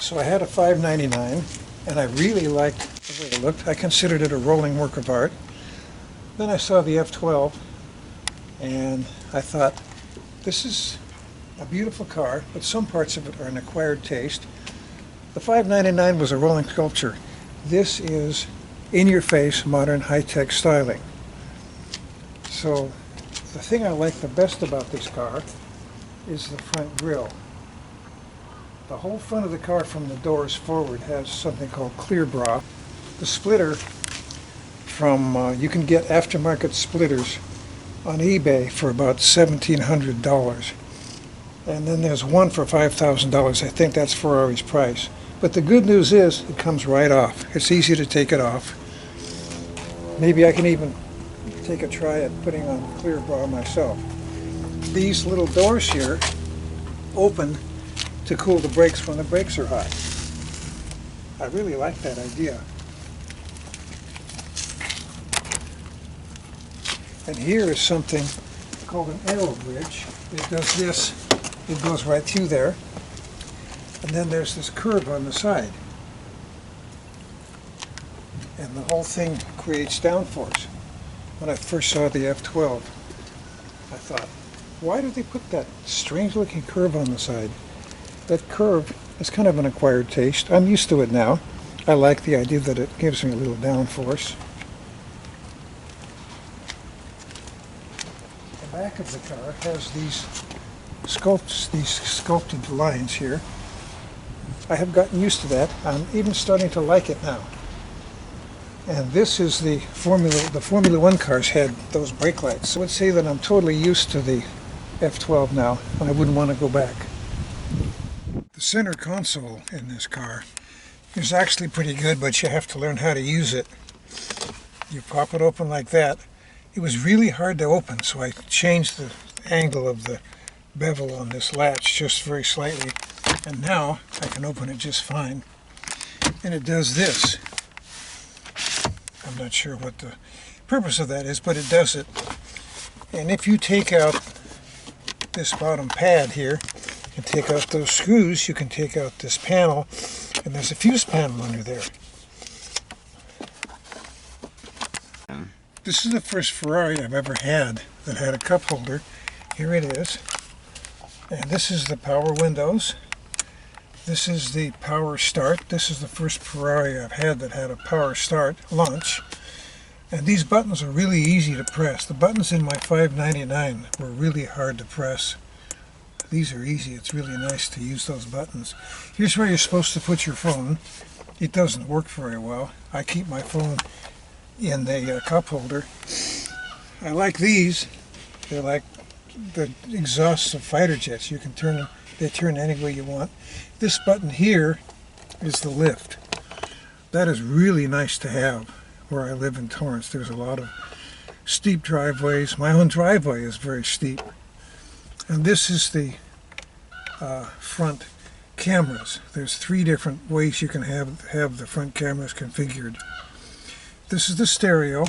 So I had a $5.99 and I really liked the way it looked. I considered it a rolling work of art. Then I saw the F12 and I thought, this is a beautiful car, but some parts of it are an acquired taste. The $5.99 was a rolling sculpture. This is in-your-face, modern, high-tech styling. So the thing I like the best about this car is the front grille. The whole front of the car from the doors forward has something called clear bra. The splitter from, you can get aftermarket splitters on eBay for about $1,700. And then there's one for $5,000. I think that's Ferrari's price. But the good news is it comes right off. It's easy to take it off. Maybe I can even take a try at putting on clear bra myself. These little doors here open to cool the brakes when the brakes are hot. I really like that idea. And here is something called an aero bridge. It does this. It goes right through there. And then there's this curve on the side. And the whole thing creates downforce. When I first saw the F12, I thought, why did they put that strange looking curve on the side? That curve is kind of an acquired taste. I'm used to it now. I like the idea that it gives me a little downforce. The back of the car has these sculpted lines here. I have gotten used to that. I'm even starting to like it now. And this is the Formula One cars had those brake lights. I would say that I'm totally used to the F12 now, and I wouldn't want to go back. The center console in this car is actually pretty good, but you have to learn how to use it. You pop it open like that. It was really hard to open, so I changed the angle of the bevel on this latch just very slightly, and now I can open it just fine. And it does this. I'm not sure what the purpose of that is, but it does it. And if you take out this bottom pad here and take out those screws, you can take out this panel, and there's a fuse panel under there. This is the first Ferrari I've ever had that had a cup holder. Here it is. And this is the power windows. This is the power start. This is the first Ferrari I've had that had a power start launch. And these buttons are really easy to press. The buttons in my $5.99 were really hard to press. These are easy. It's really nice to use those buttons. Here's where you're supposed to put your phone. It doesn't work very well. I keep my phone in the cup holder. I like these. They're like the exhausts of fighter jets. You can turn them. They turn any way you want. This button here is the lift. That is really nice to have where I live in Torrance. There's a lot of steep driveways. My own driveway is very steep. And this is the front cameras. There's 3 different ways you can have the front cameras configured. This is the stereo.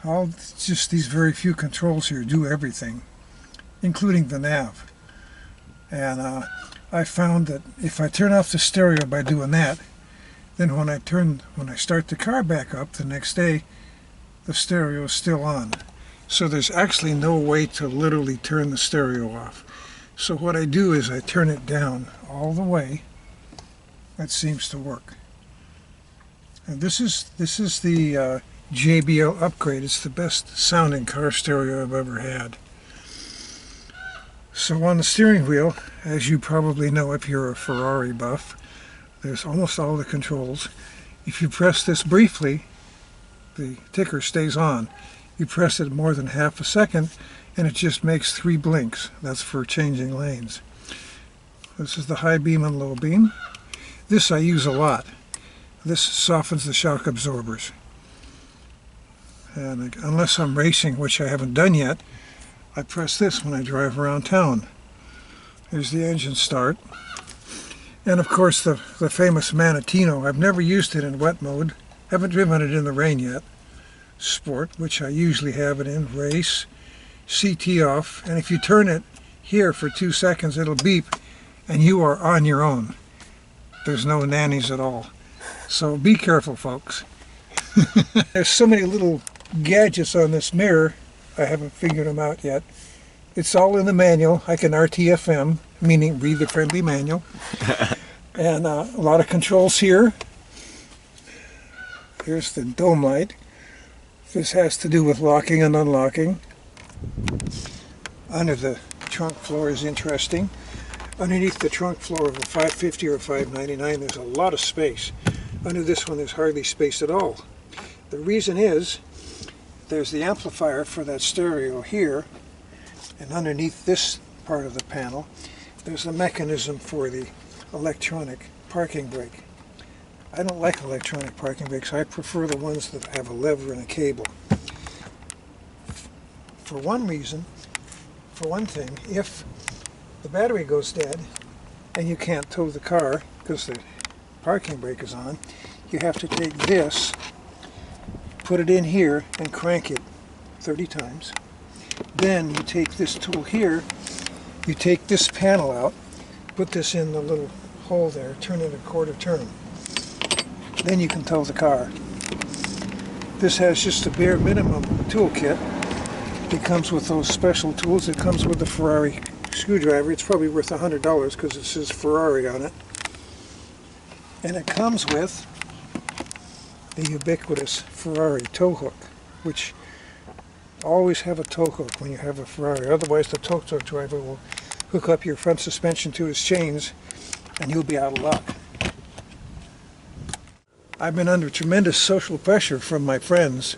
Just these very few controls here do everything, including the nav. And I found that if I turn off the stereo by doing that, then when I start the car back up the next day, the stereo is still on. So there's actually no way to literally turn the stereo off. So what I do is I turn it down all the way. That seems to work. And this is the JBL upgrade. It's the best sounding car stereo I've ever had. So on the steering wheel, as you probably know if you're a Ferrari buff, there's almost all the controls. If you press this briefly, the ticker stays on. You press it more than half a second and it just makes 3 blinks. That's for changing lanes. This is the high beam and low beam. This I use a lot. This softens the shock absorbers. And unless I'm racing, which I haven't done yet, I press this when I drive around town. There's the engine start. And of course the famous Mannitino. I've never used it in wet mode. Haven't driven it in the rain yet. Sport, which I usually have it in. Race. CT off. And if you turn it here for 2 seconds, it'll beep. and you are on your own. There's no nannies at all. So be careful, folks. There's so many little gadgets on this mirror, I haven't figured them out yet. It's all in the manual. I can RTFM, meaning reader-friendly manual. And a lot of controls here. Here's the dome light. This has to do with locking and unlocking. Under the trunk floor is interesting. Underneath the trunk floor of a 550 or a 599, there's a lot of space. Under this one, there's hardly space at all. The reason is, there's the amplifier for that stereo here, and underneath this part of the panel, there's a mechanism for the electronic parking brake. I don't like electronic parking brakes. I prefer the ones that have a lever and a cable. For one thing, if the battery goes dead and you can't tow the car because the parking brake is on, you have to take this, put it in here, and crank it 30 times. Then you take this tool here, you take this panel out, put this in the little hole there, turn it a quarter turn. Then you can tow the car. This has just a bare minimum toolkit. It comes with those special tools. It comes with the Ferrari screwdriver. It's probably worth $100 because it says Ferrari on it. And it comes with the ubiquitous Ferrari Tow Hook, which always have a tow hook when you have a Ferrari. Otherwise, the tow truck driver will hook up your front suspension to his chains and you'll be out of luck. I've been under tremendous social pressure from my friends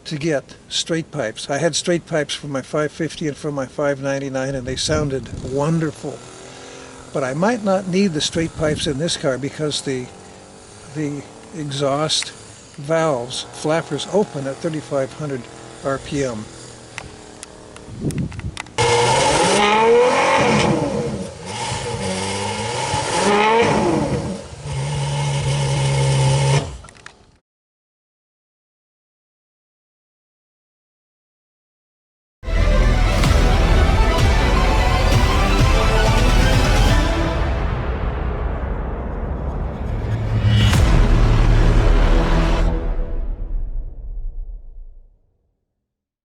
to get straight pipes. I had straight pipes for my 550 and for my 599, and they sounded wonderful. But I might not need the straight pipes in this car because the exhaust valves, flappers, open at 3,500 RPM.